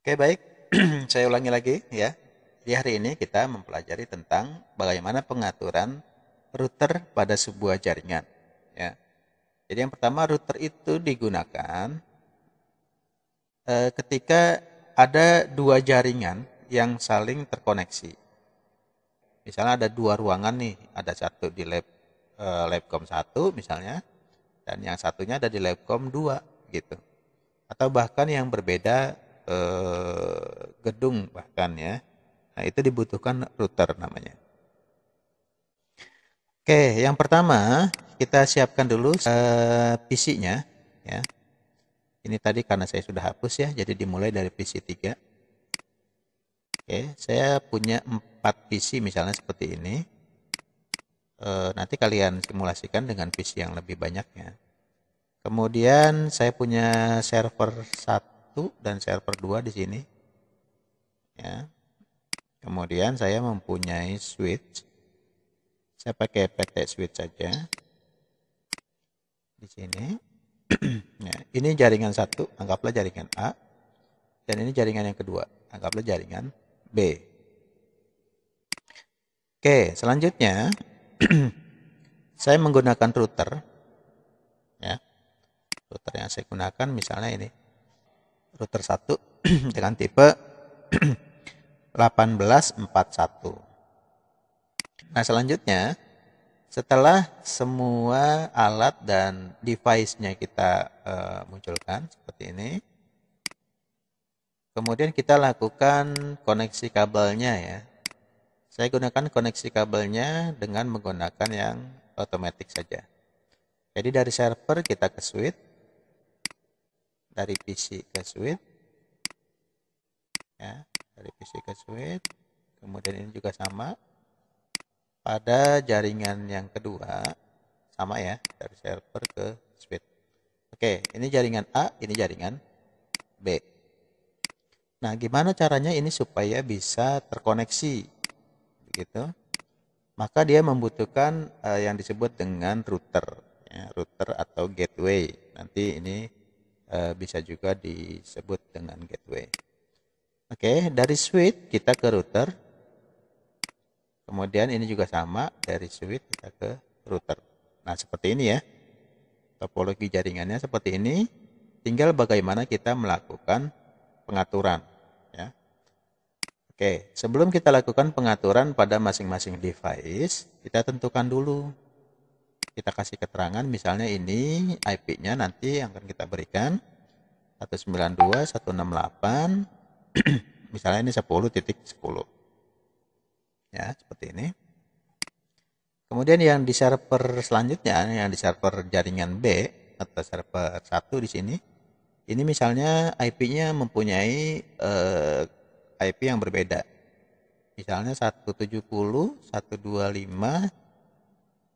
Oke, baik. Saya ulangi lagi ya. Di hari ini kita mempelajari tentang bagaimana pengaturan router pada sebuah jaringan. Ya. Jadi yang pertama, router itu digunakan ketika ada dua jaringan yang saling terkoneksi. Misalnya ada dua ruangan nih, ada satu di Labcom 1 misalnya, dan yang satunya ada di Labcom 2 gitu. Atau bahkan yang berbeda gedung bahkan ya. Nah, itu dibutuhkan router namanya. Oke, yang pertama kita siapkan dulu PC-nya ya. Ini tadi karena saya sudah hapus ya, jadi dimulai dari PC 3. Oke, saya punya 4 PC misalnya seperti ini. Nanti kalian simulasikan dengan PC yang lebih banyaknya. Kemudian saya punya server 1 dan server 2 di sini. Ya. Kemudian saya mempunyai switch. Saya pakai PT switch saja. Di sini. Ya, ini jaringan 1, anggaplah jaringan A. Dan ini jaringan yang kedua, anggaplah jaringan B. Oke, selanjutnya saya menggunakan router. Ya, router yang saya gunakan misalnya ini. Router 1 dengan tipe 1841. Nah, selanjutnya setelah semua alat dan device-nya kita munculkan seperti ini, kemudian kita lakukan koneksi kabelnya ya. Saya gunakan koneksi kabelnya dengan menggunakan yang otomatis saja. Jadi dari server kita ke switch, dari PC ke switch, ya, dari PC ke switch, kemudian ini juga sama. Pada jaringan yang kedua, sama ya, dari server ke switch. Oke, ini jaringan A, ini jaringan B. Nah, gimana caranya ini supaya bisa terkoneksi? Begitu. Maka dia membutuhkan yang disebut dengan router, ya, router atau gateway. Nanti ini bisa juga disebut dengan gateway. Oke, dari switch kita ke router. Kemudian ini juga sama, dari switch kita ke router. Nah, seperti ini ya. Topologi jaringannya seperti ini. Tinggal bagaimana kita melakukan pengaturan. Ya. Oke, sebelum kita lakukan pengaturan pada masing-masing device, kita tentukan dulu. Kita kasih keterangan, misalnya ini IP-nya nanti yang akan kita berikan 192.168, misalnya ini 10.10. Ya, seperti ini. Kemudian yang di server selanjutnya, yang di server jaringan B atau server 1 di sini, ini misalnya IP-nya mempunyai IP yang berbeda. Misalnya 170.125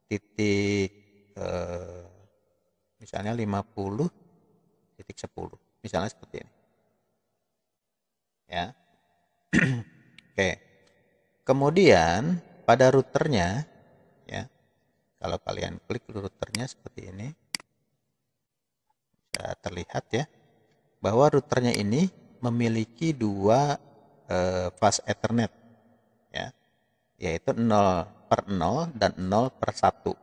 titik misalnya 50.10, misalnya seperti ini. Ya. Oke. Kemudian pada routernya, ya, kalau kalian klik routernya seperti ini, bisa terlihat ya, bahwa routernya ini memiliki dua fase Ethernet, ya, yaitu 0/0 dan 0/1.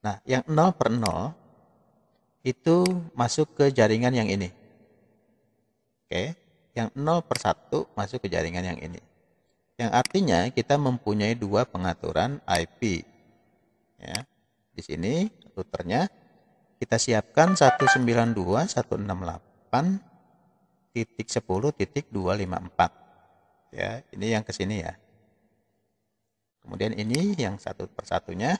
Nah, yang 0/0 itu masuk ke jaringan yang ini. Oke, yang 0/1 masuk ke jaringan yang ini. Yang artinya kita mempunyai dua pengaturan IP. Ya. Di sini routernya kita siapkan 192.168.10.254. Ya, ini yang ke sini ya. Kemudian ini yang satu persatunya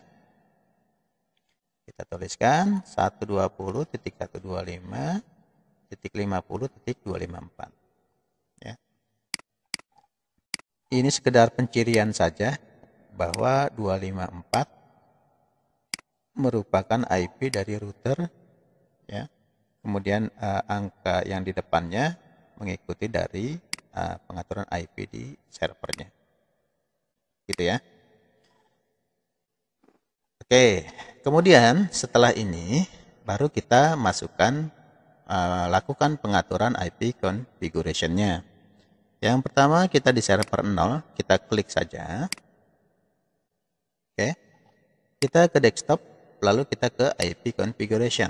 kita tuliskan 120.125.50.254. Ya. Ini sekedar pencirian saja bahwa 254 merupakan IP dari router, ya. Kemudian angka yang di depannya mengikuti dari pengaturan IP di servernya. Gitu ya. Oke, kemudian setelah ini baru kita masukkan lakukan pengaturan IP configuration-nya. Yang pertama kita di server 0, kita klik saja. Oke. Kita ke desktop, lalu kita ke IP configuration.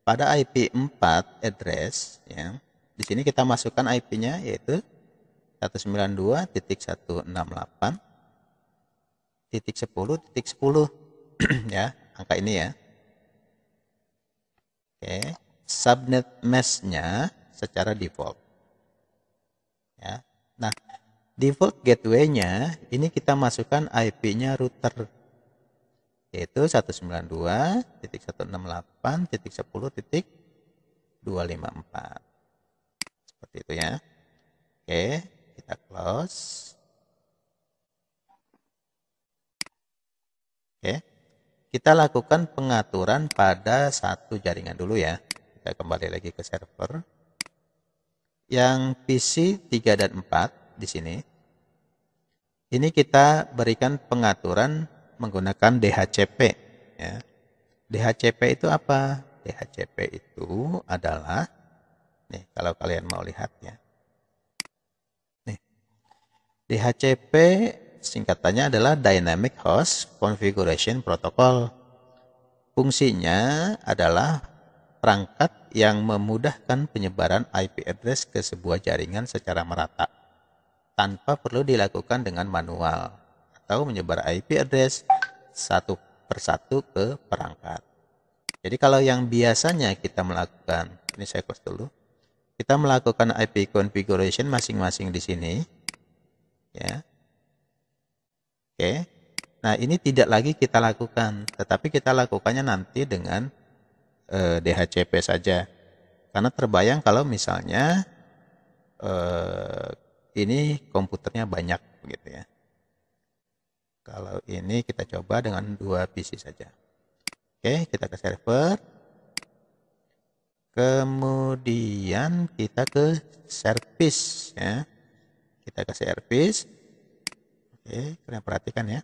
Pada IP 4 address, ya, di sini kita masukkan IP-nya yaitu 192.168.10.10 ya, angka ini ya. Oke, subnet mesh-nya secara default. Ya. Nah, default gateway-nya ini kita masukkan IP-nya router yaitu 192.168.10.254. Seperti itu ya. Oke, kita close. Oke. Kita lakukan pengaturan pada satu jaringan dulu ya. Kita kembali lagi ke server. Yang PC 3 dan 4 di sini. Ini kita berikan pengaturan menggunakan DHCP ya. DHCP itu apa? DHCP itu adalah nih, kalau kalian mau lihat ya. Nih. DHCP singkatannya adalah Dynamic Host Configuration Protocol. Fungsinya adalah perangkat yang memudahkan penyebaran IP address ke sebuah jaringan secara merata tanpa perlu dilakukan dengan manual atau menyebar IP address satu persatu ke perangkat. Jadi kalau yang biasanya kita melakukan, ini saya close dulu, kita melakukan IP configuration masing-masing di sini, ya. Oke, nah ini tidak lagi kita lakukan, tetapi kita lakukannya nanti dengan DHCP saja. Karena terbayang kalau misalnya ini komputernya banyak begitu ya. Kalau ini kita coba dengan 2 PC saja. Oke, kita ke server. Kemudian kita ke service ya. Kita ke service. Oke, kalian perhatikan ya.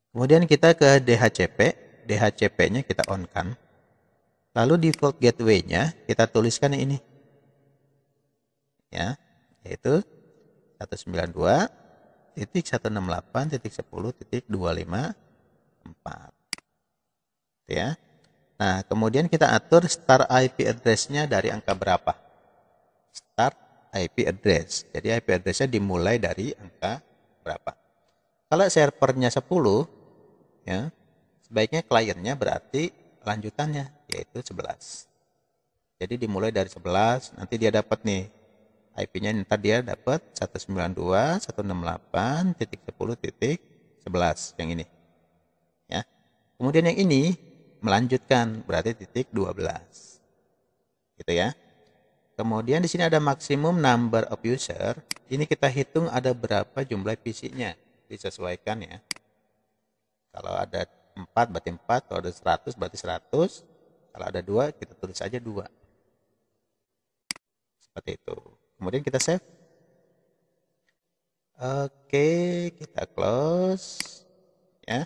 Kemudian kita ke DHCP. DHCP-nya kita on-kan. Lalu default gateway-nya kita tuliskan ini. Ya, yaitu 192.168.10.254. Ya. Nah, kemudian kita atur start IP address-nya dari angka berapa? Start IP address. Jadi IP address-nya dimulai dari angka berapa? Kalau servernya 10, ya, sebaiknya kliennya berarti lanjutannya yaitu 11. Jadi dimulai dari 11, nanti dia dapat nih IP-nya, ntar dia dapat 192.168.10.11 yang ini. Ya. Kemudian yang ini melanjutkan berarti titik 12. Gitu ya. Kemudian di sini ada maksimum number of user. Ini kita hitung ada berapa jumlah PC-nya. Disesuaikan ya. Kalau ada 4 berarti 4, kalau ada 100 berarti 100. Kalau ada 2 kita tulis saja 2. Seperti itu. Kemudian kita save. Oke, kita close ya.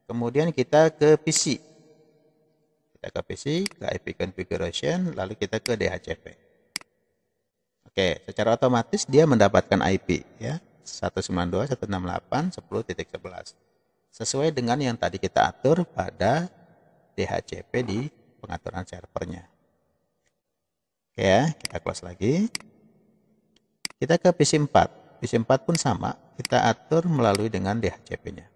Kemudian kita ke PC. Kita ke PC, ke IP configuration, lalu kita ke DHCP. Oke, secara otomatis dia mendapatkan IP ya. 192.168.10.11. Sesuai dengan yang tadi kita atur pada DHCP di pengaturan servernya. Oke ya, kita close lagi. Kita ke PC 4. PC 4 pun sama, kita atur melalui dengan DHCP-nya.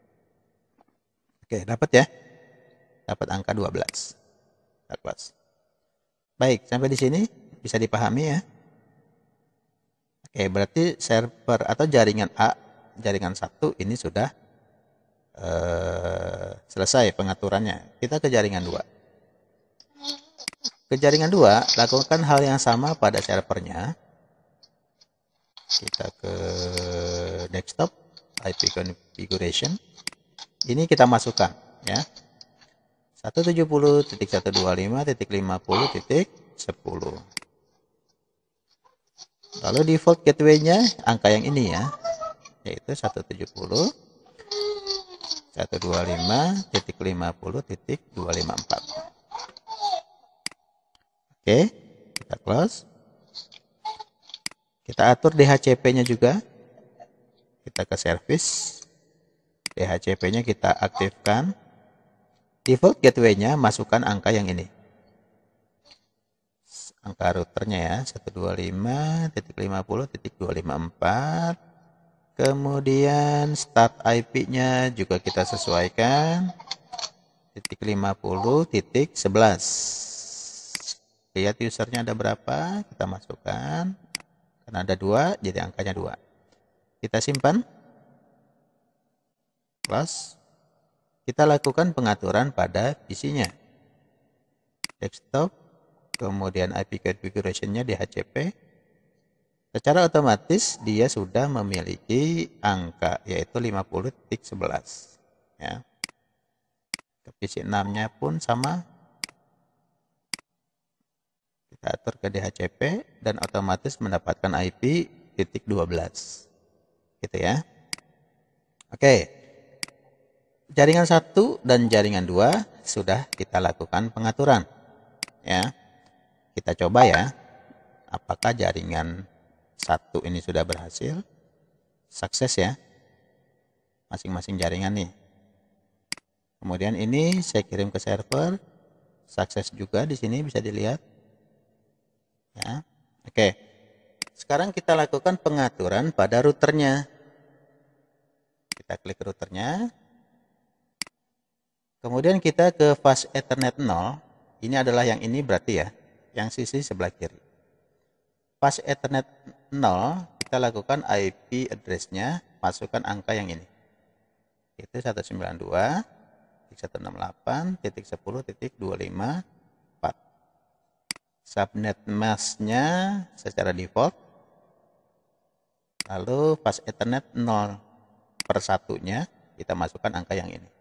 Oke, dapat ya. Dapat angka 12. Kita close. Baik, sampai di sini bisa dipahami ya. Oke, berarti server atau jaringan A, jaringan 1 ini sudah selesai pengaturannya. Kita ke jaringan 2. Ke jaringan 2, lakukan hal yang sama pada servernya. Kita ke desktop, IP configuration. Ini kita masukkan ya. 170.125.50.10. Lalu default gateway-nya angka yang ini ya, yaitu 170.125.50.254. Kita atur DHCP-nya juga. Kita ke service. DHCP-nya kita aktifkan. Default gateway-nya masukkan angka yang ini. Angka routernya ya, 125.50.254. Kemudian start IP-nya juga kita sesuaikan. 50.11. Lihat usernya ada berapa, kita masukkan. Karena ada 2, jadi angkanya 2. Kita simpan. Close. Kita lakukan pengaturan pada PC-nya. Desktop, kemudian IP configuration-nya di HCP. Secara otomatis dia sudah memiliki angka yaitu 50.11 ya. Ke PC 6-nya pun sama. Kita atur ke DHCP dan otomatis mendapatkan IP titik 12. Gitu ya. Oke. Jaringan 1 dan jaringan 2 sudah kita lakukan pengaturan. Ya. Kita coba ya. Apakah jaringan 1 ini sudah berhasil? Sukses ya. Masing-masing jaringan nih. Kemudian ini saya kirim ke server. Sukses juga di sini bisa dilihat. Ya. Oke. Sekarang kita lakukan pengaturan pada routernya. Kita klik routernya. Kemudian kita ke fast Ethernet 0. Ini adalah yang ini berarti ya. Yang sisi sebelah kiri. Fast Ethernet 0, kita lakukan IP address-nya, masukkan angka yang ini. Itu 192.168.10.254. Subnet mask-nya secara default. Lalu fast Ethernet 0 per 1-nya, kita masukkan angka yang ini.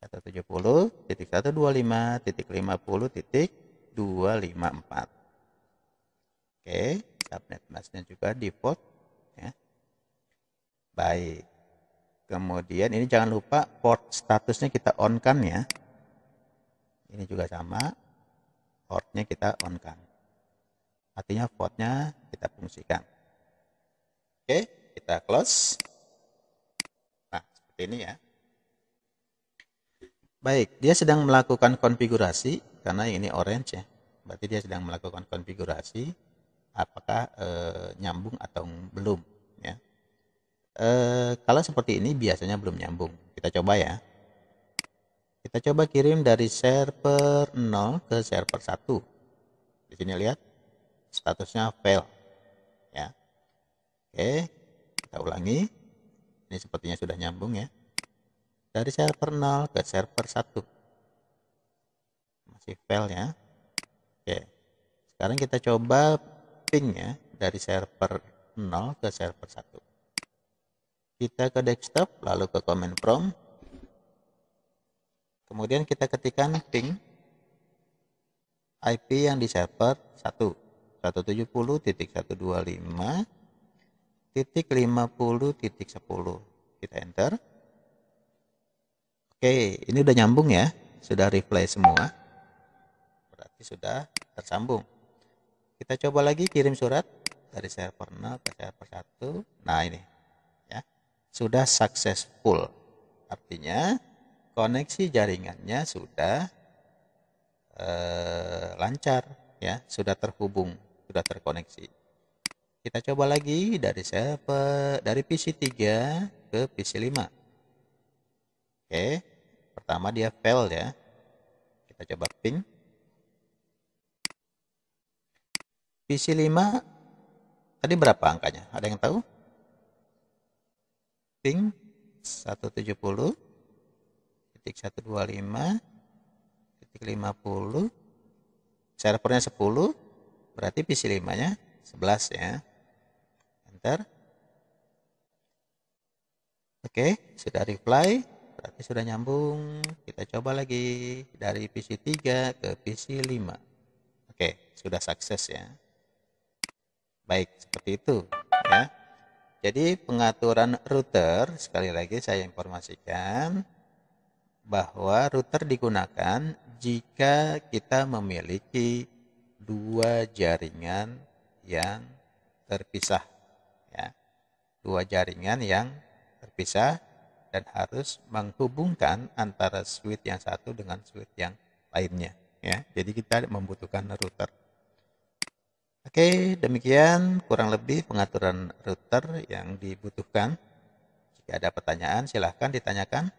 170.125.50.254. Oke, subnet mask-nya juga default ya. Baik. Kemudian ini jangan lupa port statusnya kita on kan ya. Ini juga sama. Portnya kita on kan. Artinya portnya kita fungsikan. Oke, kita close. Nah, seperti ini ya. Baik, dia sedang melakukan konfigurasi karena ini orange ya. Berarti dia sedang melakukan konfigurasi apakah nyambung atau belum ya. Kalau seperti ini biasanya belum nyambung. Kita coba ya. Kita coba kirim dari server 0 ke server 1. Di sini lihat statusnya fail ya. Oke, kita ulangi. Ini sepertinya sudah nyambung ya. Dari server 0 ke server 1. Masih fail ya. Oke. Sekarang kita coba ping-nya dari server 0 ke server 1. Kita ke desktop, lalu ke command prompt. Kemudian kita ketikkan ping IP yang di server 1. 170.125.50.10. Kita enter. Oke, ini udah nyambung ya. Sudah reply semua. Berarti sudah tersambung. Kita coba lagi kirim surat dari server 0 ke server 1. Nah, ini ya. Sudah successful. Artinya koneksi jaringannya sudah lancar ya, sudah terhubung, sudah terkoneksi. Kita coba lagi dari PC 3 ke PC 5. Oke. Pertama dia fail ya. Kita coba ping. PC 5 tadi berapa angkanya? Ada yang tahu? Ping 170.125.50. Servernya 10, berarti PC 5-nya 11 ya. Enter. Oke, sudah reply. Berarti sudah nyambung. Kita coba lagi dari PC 3 ke PC 5. Oke, sudah sukses ya. Baik, seperti itu ya. Jadi pengaturan router, sekali lagi saya informasikan bahwa router digunakan jika kita memiliki 2 jaringan yang terpisah, ya. Dua jaringan yang terpisah dan harus menghubungkan antara switch yang satu dengan switch yang lainnya, ya. Jadi kita membutuhkan router. Oke, demikian kurang lebih pengaturan router yang dibutuhkan. Jika ada pertanyaan, silahkan ditanyakan.